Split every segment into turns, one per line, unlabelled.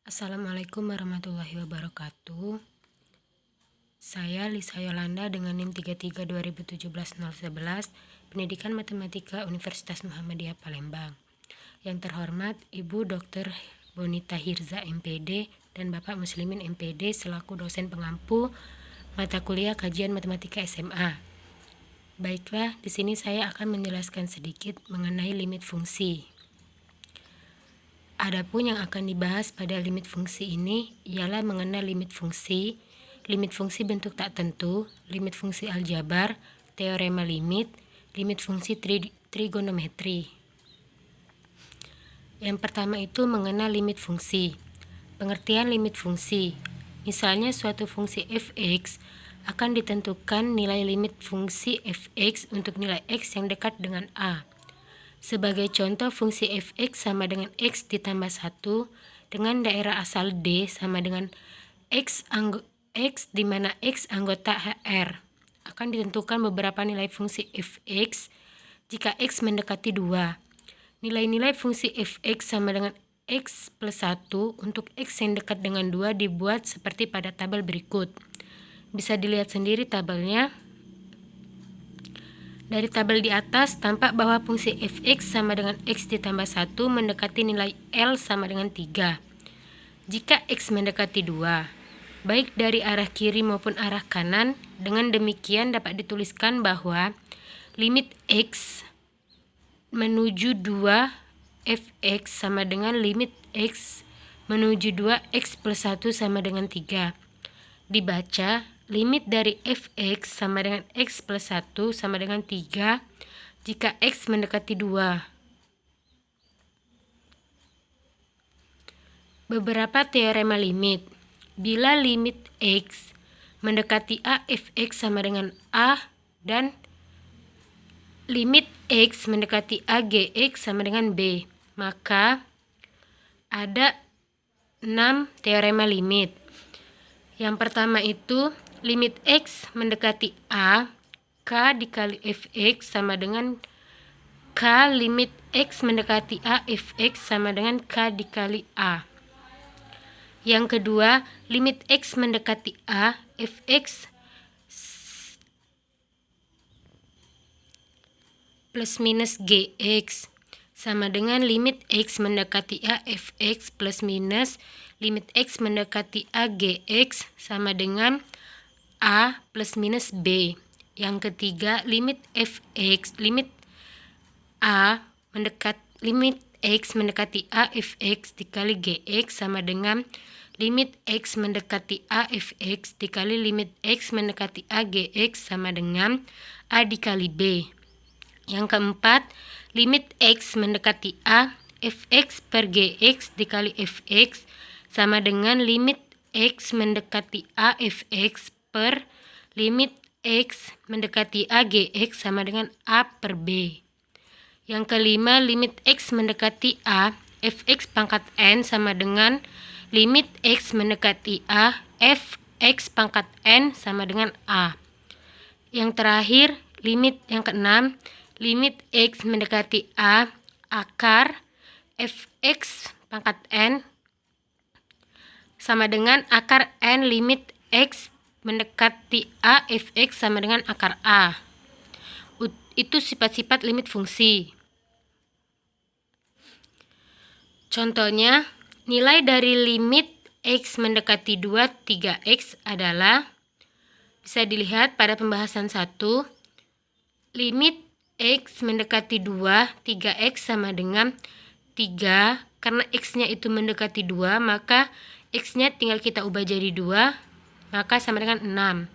Assalamualaikum warahmatullahi wabarakatuh. Saya Lisa Yolanda dengan NIM 332017-011, Pendidikan Matematika Universitas Muhammadiyah Palembang. Yang terhormat Ibu Dr. Bonita Hirza MPD dan Bapak Muslimin MPD selaku dosen pengampu mata kuliah kajian matematika SMA. Baiklah, di sini saya akan menjelaskan sedikit mengenai limit fungsi. Adapun yang akan dibahas pada limit fungsi ini ialah mengenai limit fungsi bentuk tak tentu, limit fungsi aljabar, teorema limit fungsi trigonometri. Yang pertama itu mengenai limit fungsi. Pengertian limit fungsi. Misalnya suatu fungsi fx akan ditentukan nilai limit fungsi fx untuk nilai x yang dekat dengan a. Sebagai contoh, fungsi fx sama dengan x ditambah 1 dengan daerah asal D sama dengan x di mana x anggota HR. Akan ditentukan beberapa nilai fungsi fx jika x mendekati 2. Nilai-nilai fungsi fx sama dengan x plus 1 untuk x yang dekat dengan 2 dibuat seperti pada tabel berikut. Bisa dilihat sendiri tabelnya. Dari tabel di atas, tampak bahwa fungsi fx sama dengan x ditambah 1 mendekati nilai L sama dengan 3. Jika x mendekati 2, baik dari arah kiri maupun arah kanan, dengan demikian dapat dituliskan bahwa limit x menuju 2 fx sama dengan limit x menuju 2 x plus 1 sama dengan 3. Dibaca, limit dari fx sama dengan x plus 1 sama dengan 3 jika x mendekati 2. Beberapa teorema limit. Bila limit x mendekati a fx sama dengan a dan limit x mendekati a gx sama dengan b, maka ada 6 teorema limit. Yang pertama itu limit x mendekati a, k dikali fx sama dengan k limit x mendekati a fx sama dengan k dikali a. Yang kedua, limit x mendekati a fx plus minus gx sama dengan limit x mendekati a fx plus minus limit x mendekati a gx sama dengan a plus minus b. Yang ketiga, limit x mendekati a fx dikali gx sama dengan limit x mendekati a fx dikali limit x mendekati a gx sama dengan a dikali b. Yang keempat, limit x mendekati a fx per gx dikali fx sama dengan limit x mendekati a fx per limit x mendekati a gx sama dengan a per b. Yang kelima, limit x mendekati a fx pangkat n sama dengan limit x mendekati a fx pangkat n sama dengan a. Yang terakhir, limit yang keenam, limit x mendekati a akar fx pangkat n sama dengan akar n limit x mendekati a fx sama dengan akar a. Itu sifat-sifat limit fungsi. Contohnya, nilai dari limit x mendekati 2, 3x adalah, bisa dilihat pada pembahasan 1, limit x mendekati 2, 3x sama dengan 3. Karena x-nya itu mendekati 2, maka x-nya tinggal kita ubah jadi 2, maka sama dengan 6.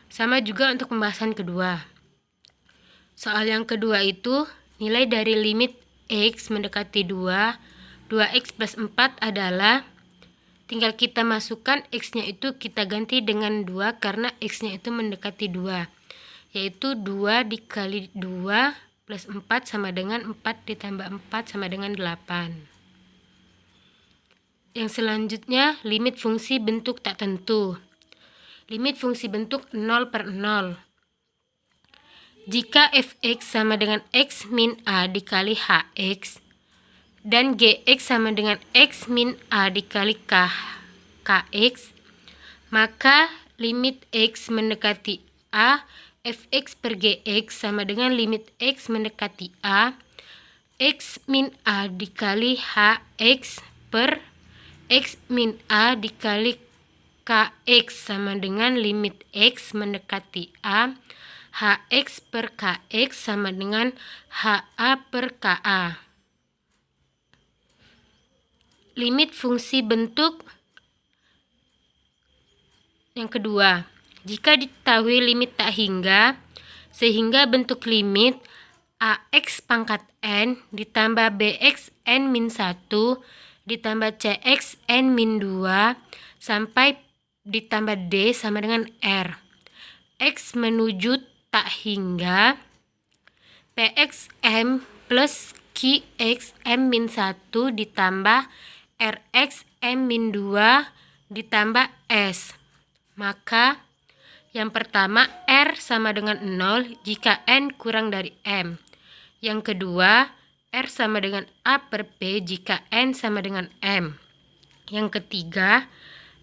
Sama juga untuk pembahasan kedua. Soal yang kedua itu, nilai dari limit x mendekati 2, 2x plus 4 adalah, tinggal kita masukkan x-nya itu kita ganti dengan 2 karena x-nya itu mendekati 2. Yaitu 2 dikali 2 plus 4 sama dengan 4 ditambah 4 sama dengan 8. Yang selanjutnya, limit fungsi bentuk tak tentu. Limit fungsi bentuk 0 per 0. Jika fx sama dengan x min a dikali hx, dan Gx sama dengan X min A dikali Kx, maka limit X mendekati A Fx per Gx sama dengan limit X mendekati A X min A dikali Hx per X min A dikali Kx sama dengan limit X mendekati A Hx per Kx sama dengan Ha per Ka. Limit fungsi bentuk yang kedua. Jika diketahui limit tak hingga, sehingga bentuk limit AX pangkat N ditambah BX N min 1 ditambah CX N min 2 sampai ditambah D sama dengan R. X menuju tak hingga PX M plus QX M min 1 ditambah RX M min 2 ditambah S. Maka yang pertama R sama dengan 0 jika N kurang dari M. Yang kedua R sama dengan A per P jika N sama dengan M. Yang ketiga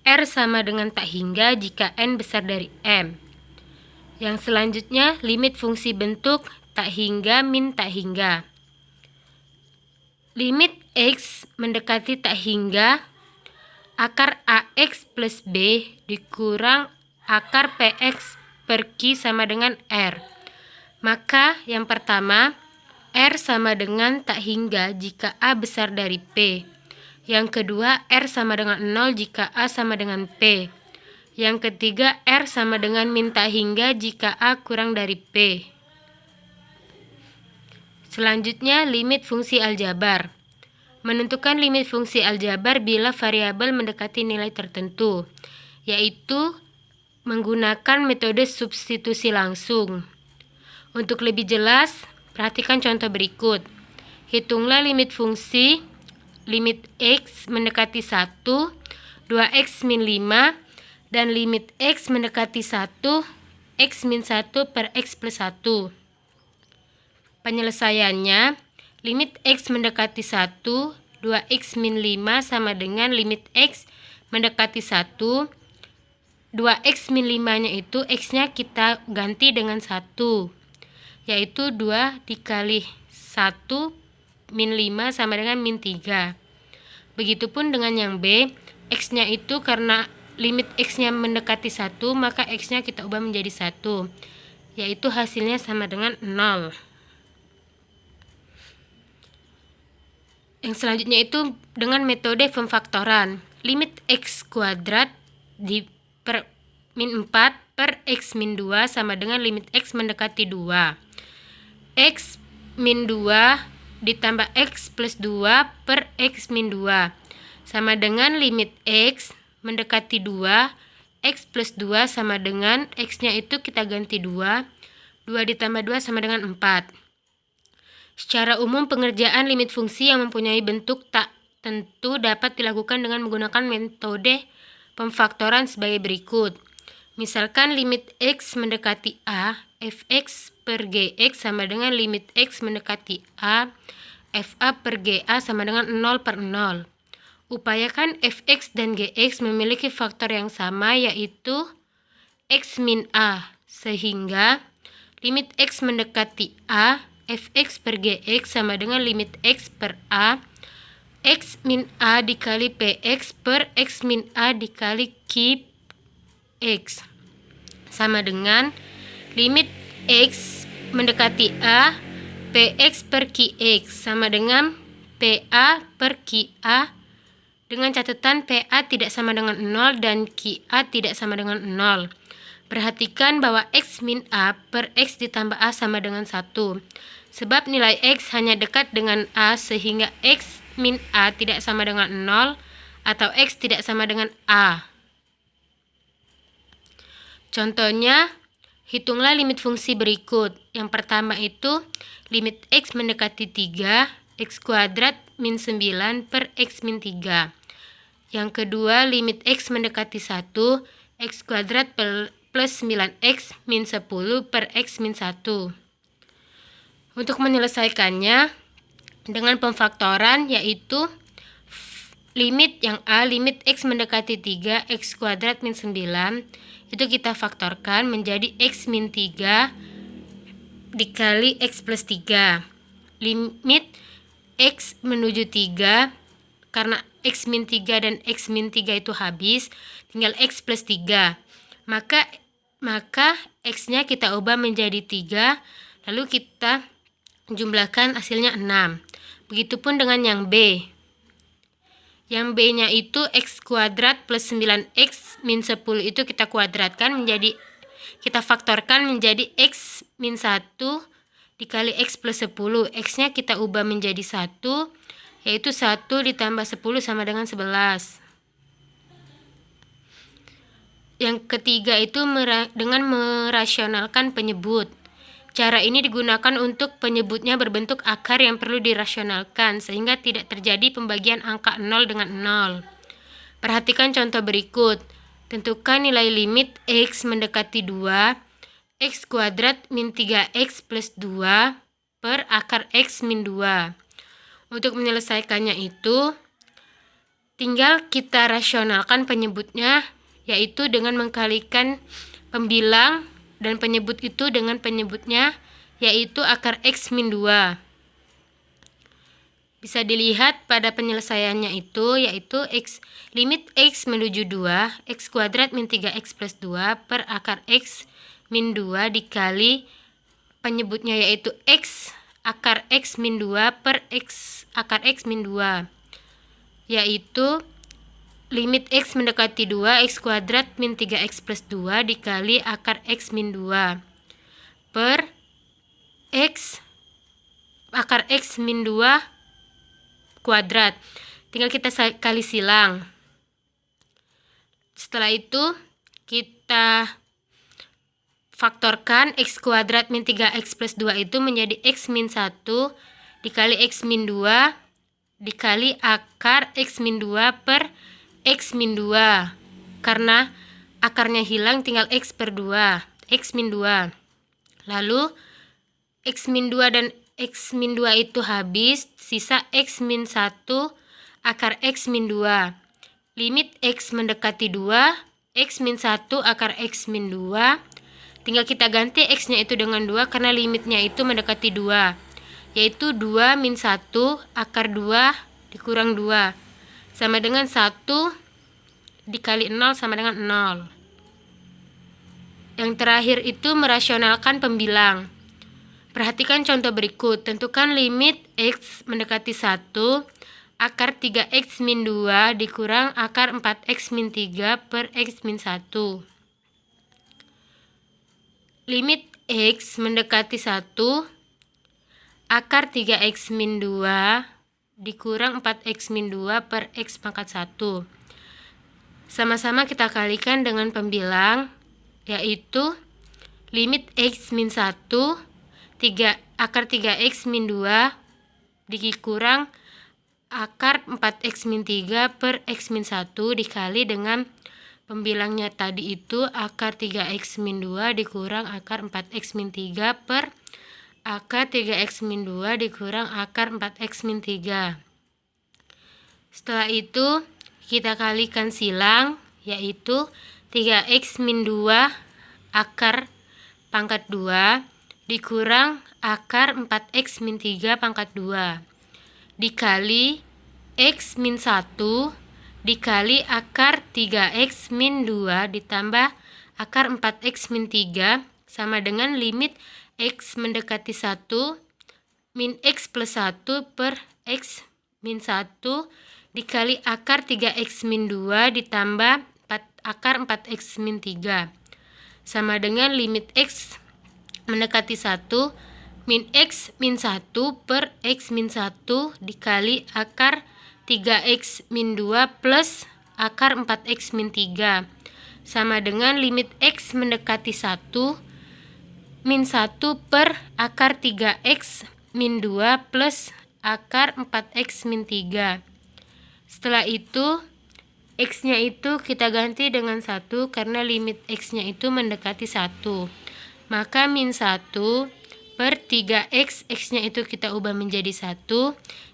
R sama dengan tak hingga jika N besar dari M. Yang selanjutnya limit fungsi bentuk tak hingga min tak hingga. Limit X mendekati tak hingga akar AX plus B dikurang akar PX per Q sama dengan R. Maka yang pertama R sama dengan tak hingga jika A besar dari P. Yang kedua R sama dengan 0 jika A sama dengan P. Yang ketiga R sama dengan min tak hingga jika A kurang dari P. Selanjutnya limit fungsi aljabar. Menentukan limit fungsi aljabar bila variabel mendekati nilai tertentu, yaitu menggunakan metode substitusi langsung. Untuk lebih jelas, perhatikan contoh berikut. Hitunglah limit fungsi limit X mendekati 1, 2X min 5, dan limit X mendekati 1, X min 1 per X plus 1. Penyelesaiannya, limit X mendekati 1, 2X min 5 sama dengan limit X mendekati 1, 2X min 5-nya itu X-nya kita ganti dengan 1, yaitu 2 dikali 1 min 5 sama dengan min 3. Begitupun dengan yang B, X-nya itu karena limit X-nya mendekati 1, maka X-nya kita ubah menjadi 1, yaitu hasilnya sama dengan 0. Yang selanjutnya itu dengan metode pemfaktoran. Limit X kuadrat per min 4 per X min 2 sama dengan limit X mendekati 2. X min 2 ditambah X plus 2 per X min 2 sama dengan limit X mendekati 2. X plus 2 sama dengan X-nya itu kita ganti 2. 2 ditambah 2 sama dengan 4. Secara umum, pengerjaan limit fungsi yang mempunyai bentuk tak tentu dapat dilakukan dengan menggunakan metode pemfaktoran sebagai berikut. Misalkan limit X mendekati A, Fx per Gx sama dengan limit X mendekati A, Fa per Ga sama dengan 0 per 0. Upayakan Fx dan Gx memiliki faktor yang sama, yaitu X min A, sehingga limit X mendekati A, Fx per Gx sama dengan limit X per A, X min A dikali Px per X min A dikali Qx sama dengan limit X mendekati A, Px per Qx sama dengan Pa per Qa, dengan catatan Pa tidak sama dengan 0 dan Qa tidak sama dengan 0. Perhatikan bahwa X min A per X ditambah A sama dengan 1. Sebab nilai X hanya dekat dengan A sehingga X min A tidak sama dengan 0 atau X tidak sama dengan A. Contohnya, hitunglah limit fungsi berikut. Yang pertama itu limit X mendekati 3, X kuadrat min 9 per X min 3. Yang kedua, limit X mendekati 1, X kuadrat plus 9X min 10 per X min 1. Untuk menyelesaikannya, dengan pemfaktoran, yaitu limit yang A, limit X mendekati 3, X kuadrat min 9, itu kita faktorkan menjadi X min 3 dikali X plus 3. Limit X menuju 3, karena X min 3 dan X min 3 itu habis, tinggal X plus 3. Maka X-nya kita ubah menjadi 3, lalu kita jumlahkan hasilnya 6. Begitupun dengan yang B. Yang B-nya itu X kuadrat plus 9X min 10 itu kita kuadratkan menjadi, kita faktorkan menjadi X min 1 dikali X plus 10. X-nya kita ubah menjadi 1, yaitu 1 ditambah 10 sama dengan 11. Yang ketiga itu dengan merasionalkan penyebut. Cara ini digunakan untuk penyebutnya berbentuk akar yang perlu dirasionalkan, sehingga tidak terjadi pembagian angka 0 dengan 0. Perhatikan contoh berikut. Tentukan nilai limit X mendekati 2, X kuadrat min 3X plus 2 per akar X min 2. Untuk menyelesaikannya itu, tinggal kita rasionalkan penyebutnya, yaitu dengan mengkalikan pembilang dan penyebut itu dengan penyebutnya, yaitu akar X min 2. Bisa dilihat pada penyelesaiannya itu, yaitu limit X menuju 2, X kuadrat min 3X plus 2 per akar X min 2 dikali penyebutnya, yaitu X akar X min 2 per X akar X min 2, yaitu limit X mendekati 2, X kuadrat min 3X plus 2 dikali akar X min 2 per X akar X min 2 kuadrat. Tinggal kita kali silang. Setelah itu kita faktorkan X kuadrat min 3X plus 2 itu menjadi X min 1 dikali X min 2 dikali akar X min 2 per X min 2. Karena akarnya hilang, tinggal X per 2, X min 2. Lalu X min 2 dan X min 2 itu habis, sisa X min 1 akar X min 2. Limit X mendekati 2, X min 1 akar X min 2. Tinggal kita ganti X-nya itu dengan 2 karena limitnya itu mendekati 2. Yaitu 2 min 1 akar 2 dikurang 2. Sama dengan 1 dikali 0 sama dengan 0. Yang terakhir itu merasionalkan pembilang. Perhatikan contoh berikut. Tentukan limit X mendekati 1, akar 3X min 2 dikurang akar 4X min 3 per X min 1. Limit X mendekati 1, akar 3X min 2 dikurang 4X min 2 per X pangkat 1. Sama-sama kita kalikan dengan pembilang, yaitu limit X min 1, akar 3X min 2 dikurang akar 4X min 3 per X min 1 dikali dengan pembilangnya tadi itu akar 3X min 2 dikurang akar 4X min 3 per akar 3X min 2 dikurang akar 4X min 3. Setelah itu kita kalikan silang, yaitu 3X min 2 akar pangkat 2 dikurang akar 4X min 3 pangkat 2 dikali X min 1 dikali akar 3X min 2 ditambah akar 4X min 3 sama dengan limit X mendekati 1 min X plus 1 per X min 1 dikali akar 3X min 2 ditambah akar 4X min 3 sama dengan limit X mendekati 1 min X min 1 per X min 1 dikali akar 3X min 2 plus akar 4X min 3 sama dengan limit X mendekati 1 min 1 per akar 3X min 2 plus akar 4X min 3. Setelah itu X-nya itu kita ganti dengan 1 karena limit X-nya itu mendekati 1. Maka min 1 per 3x, x-nya itu kita ubah menjadi 1.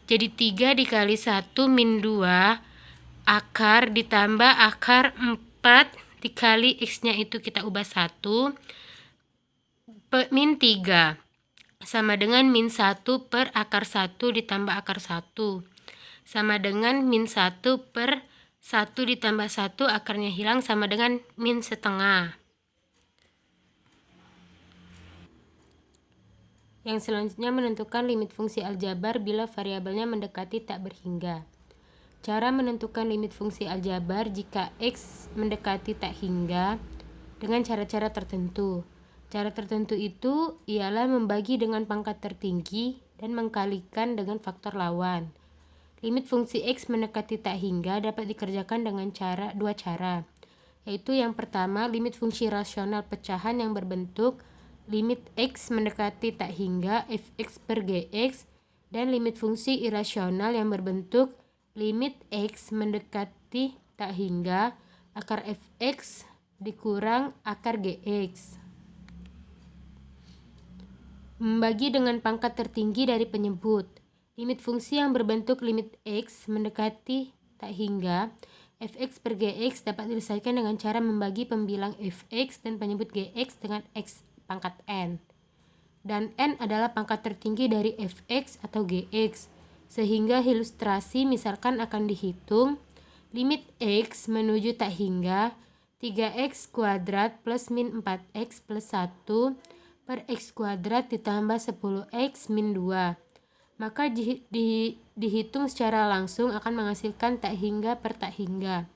Jadi 3 dikali 1 min 2 akar ditambah akar 4 dikali x-nya itu kita ubah 1 min 3 sama dengan min 1 per akar 1 ditambah akar 1 sama dengan min 1 per 1 ditambah 1 akarnya hilang sama dengan min setengah. Yang selanjutnya menentukan limit fungsi aljabar bila variabelnya mendekati tak berhingga. Cara menentukan limit fungsi aljabar jika x mendekati tak hingga dengan cara-cara tertentu. Cara tertentu itu ialah membagi dengan pangkat tertinggi dan mengkalikan dengan faktor lawan. Limit fungsi x mendekati tak hingga dapat dikerjakan dengan dua cara, yaitu yang pertama limit fungsi rasional pecahan yang berbentuk limit x mendekati tak hingga fx per gx dan limit fungsi irasional yang berbentuk limit x mendekati tak hingga akar fx dikurang akar gx. Membagi dengan pangkat tertinggi dari penyebut. Limit fungsi yang berbentuk limit x mendekati tak hingga fx per gx dapat diselesaikan dengan cara membagi pembilang fx dan penyebut gx dengan x pangkat n. Dan n adalah pangkat tertinggi dari fx atau gx. Sehingga ilustrasi misalkan akan dihitung limit x menuju tak hingga 3x kuadrat plus min 4x plus 1 per x kuadrat ditambah 10x min 2. Maka dihitung secara langsung akan menghasilkan tak hingga per tak hingga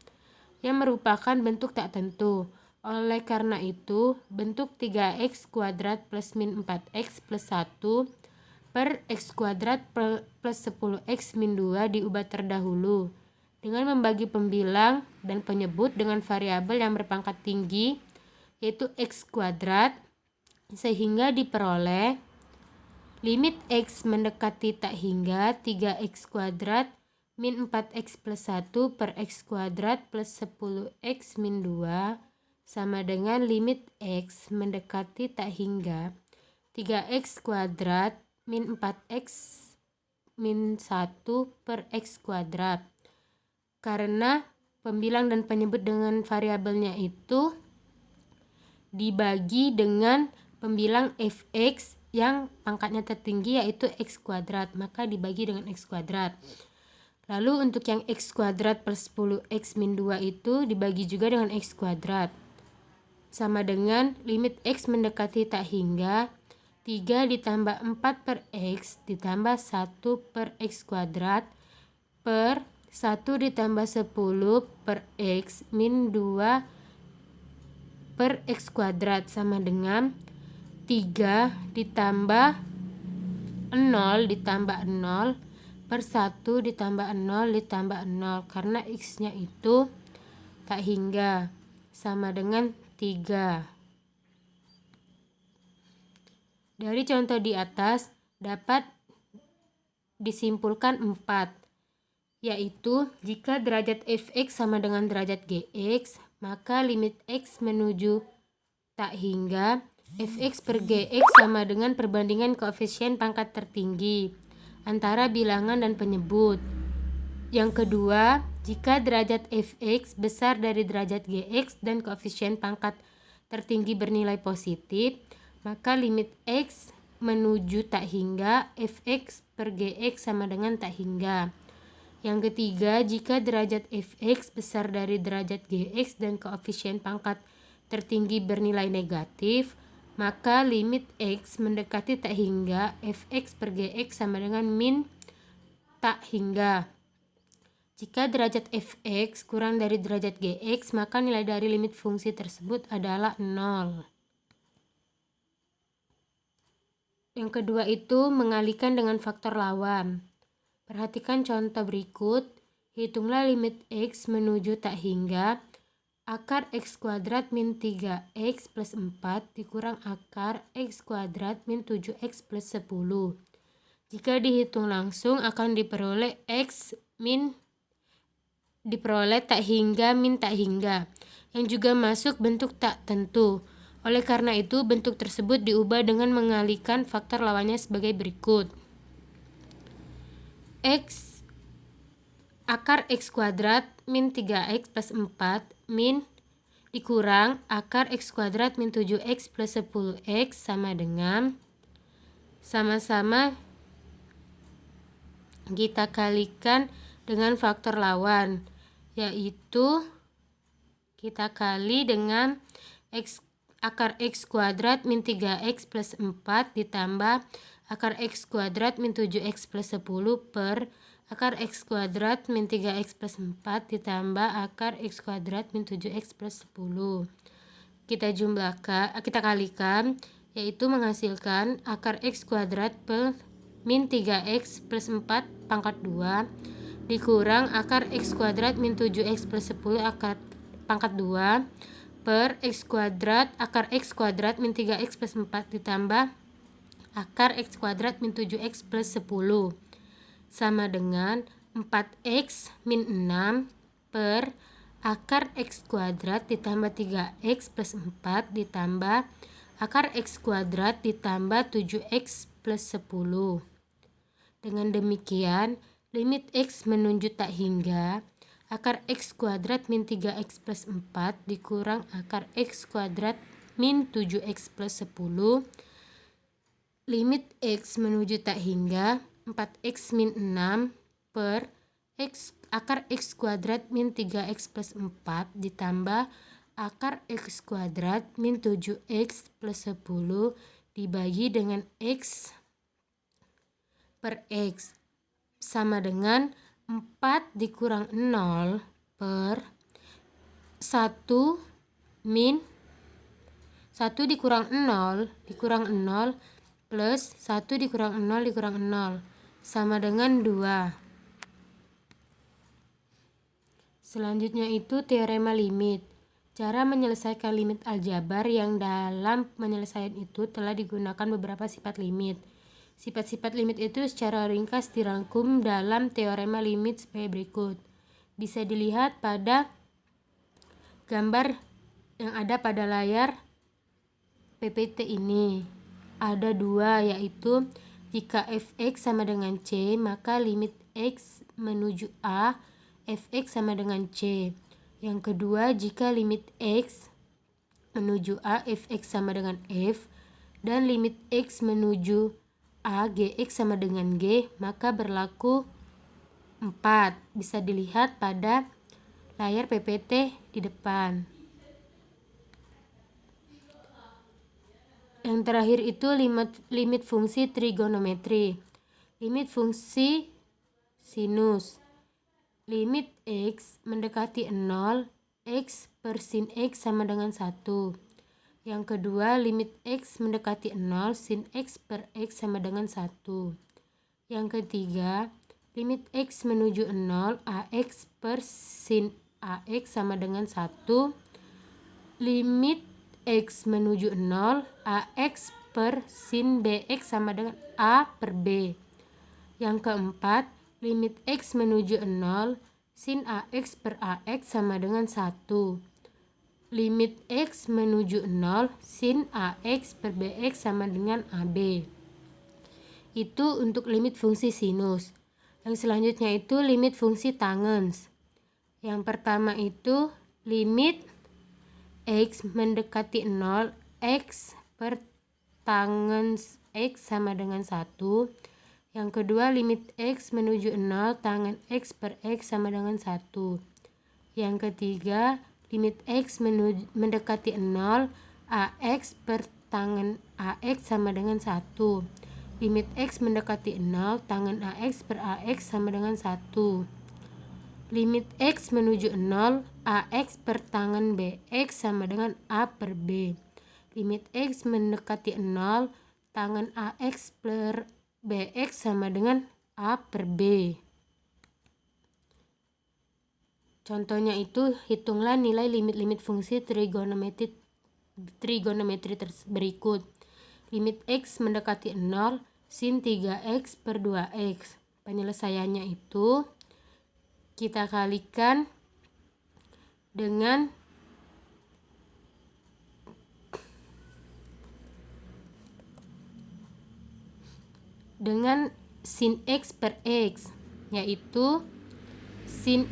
yang merupakan bentuk tak tentu. Oleh karena itu, bentuk 3x kuadrat plus min 4x plus 1 per x kuadrat plus 10x min 2 diubah terdahulu dengan membagi pembilang dan penyebut dengan variabel yang berpangkat tinggi yaitu x kuadrat, sehingga diperoleh limit x mendekati tak hingga 3x kuadrat min 4x plus 1 per x kuadrat plus 10x min 2 sama dengan limit x mendekati tak hingga 3x kuadrat min 4x min 1 per x kuadrat. Karena pembilang dan penyebut dengan variabelnya itu dibagi dengan pembilang fx yang pangkatnya tertinggi yaitu x kuadrat, maka dibagi dengan x kuadrat. Lalu untuk yang x kuadrat plus 10x min 2 itu dibagi juga dengan x kuadrat. Sama dengan limit x mendekati tak hingga 3 ditambah 4 per x ditambah 1 per x kuadrat per 1 ditambah 10 per x min 2 per x kuadrat sama dengan 3 ditambah 0 ditambah 0 per 1 ditambah 0 ditambah 0 karena x-nya itu tak hingga sama dengan 3. Dari contoh di atas dapat disimpulkan 4, yaitu jika derajat fx sama dengan derajat gx, maka limit x menuju tak hingga fx per gx sama dengan perbandingan koefisien pangkat tertinggi antara bilangan dan penyebut. Yang kedua, jika derajat fx besar dari derajat gx dan koefisien pangkat tertinggi bernilai positif, maka limit x menuju tak hingga fx per gx sama dengan tak hingga. Yang ketiga, jika derajat fx besar dari derajat gx dan koefisien pangkat tertinggi bernilai negatif, maka limit x mendekati tak hingga fx per gx sama dengan min tak hingga. Jika derajat fx kurang dari derajat gx, maka nilai dari limit fungsi tersebut adalah 0. Yang kedua itu mengalihkan dengan faktor lawan. Perhatikan contoh berikut. Hitunglah limit x menuju tak hingga akar x kuadrat min 3x plus 4 dikurang akar x kuadrat min 7x plus 10. Jika dihitung langsung akan diperoleh tak hingga min tak hingga yang juga masuk bentuk tak tentu. Oleh karena itu, bentuk tersebut diubah dengan mengalihkan faktor lawannya sebagai berikut. X akar X kuadrat min 3X plus 4 min dikurang akar X kuadrat min 7X plus 10X sama dengan sama-sama kita kalikan dengan faktor lawan, yaitu kita kali dengan akar X kuadrat min 3X plus 4 ditambah akar X kuadrat min 7X plus 10 per akar X kuadrat min 3X plus 4 ditambah akar X kuadrat min 7X plus 10. Kita kalikan, yaitu menghasilkan akar X kuadrat per min 3X plus 4 pangkat 2 dikurang akar X kuadrat min 7X plus 10 akar pangkat 2 per X kuadrat akar X kuadrat min 3X plus 4 ditambah akar X kuadrat min 7X plus 10 sama dengan 4X min 6 per akar X kuadrat ditambah 3X plus 4 ditambah akar X kuadrat ditambah 7X plus 10. Dengan demikian, limit X menuju tak hingga akar X kuadrat min 3X plus 4 dikurang akar X kuadrat min 7X plus 10. Limit X menuju tak hingga 4X min 6 per akar X kuadrat min 3X plus 4 ditambah akar X kuadrat min 7X plus 10 dibagi dengan X per X sama dengan 4 dikurang 0 per 1 dikurang 0 plus 1 dikurang 0 sama dengan 2. Selanjutnya itu teorema limit. Cara menyelesaikan limit aljabar yang dalam penyelesaian itu telah digunakan beberapa sifat limit. Sifat-sifat limit itu secara ringkas dirangkum dalam teorema limit sebagai berikut. Bisa dilihat pada gambar yang ada pada layar PPT ini. Ada dua, yaitu jika fx sama dengan c, maka limit x menuju a, fx sama dengan c. Yang kedua, jika limit x menuju a, fx sama dengan f, dan limit x menuju a, gx sama dengan g, maka berlaku 4. Bisa dilihat pada layar PPT di depan. Yang terakhir itu limit fungsi trigonometri. Limit fungsi sinus. Limit x mendekati 0, x per sin x sama dengan 1. Yang kedua, limit x mendekati 0, sin x per x sama dengan 1. Yang ketiga, limit x menuju 0, ax per sin ax sama dengan 1. Limit x menuju 0, ax per sin bx sama dengan a per b. Yang keempat, limit x menuju 0, sin ax per ax sama dengan 1. Limit x menuju 0, sin ax per bx sama dengan ab. Itu untuk limit fungsi sinus. Yang selanjutnya itu limit fungsi tangens. Yang pertama itu limit x mendekati 0, x per tangens x sama dengan 1. Yang kedua, limit x menuju 0, tangen x per x sama dengan 1. Yang ketiga, limit x mendekati 0, ax per tangen ax sama dengan 1. Limit x mendekati 0, tangen ax per ax sama dengan 1. Limit x menuju 0, ax per tangen bx sama dengan a per b. Limit x mendekati 0, tangen ax per bx sama dengan a per b. Contohnya itu, hitunglah nilai limit-limit fungsi trigonometri berikut. Limit x mendekati 0, sin 3x per 2x. Penyelesaiannya itu kita kalikan dengan dengan sin X per X, yaitu sin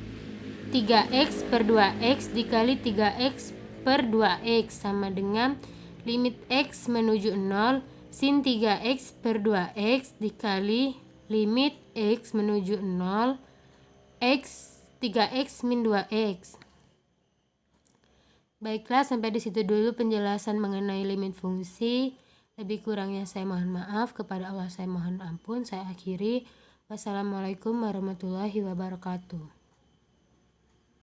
3X per 2X dikali 3X per 2X sama dengan limit X menuju 0 sin 3X per 2X dikali limit X menuju 0 X 3X min 2X. Baiklah, sampai di situ dulu penjelasan mengenai limit fungsi. Lebih kurangnya saya mohon maaf, kepada Allah saya mohon ampun. Saya akhiri. Wassalamualaikum warahmatullahi wabarakatuh.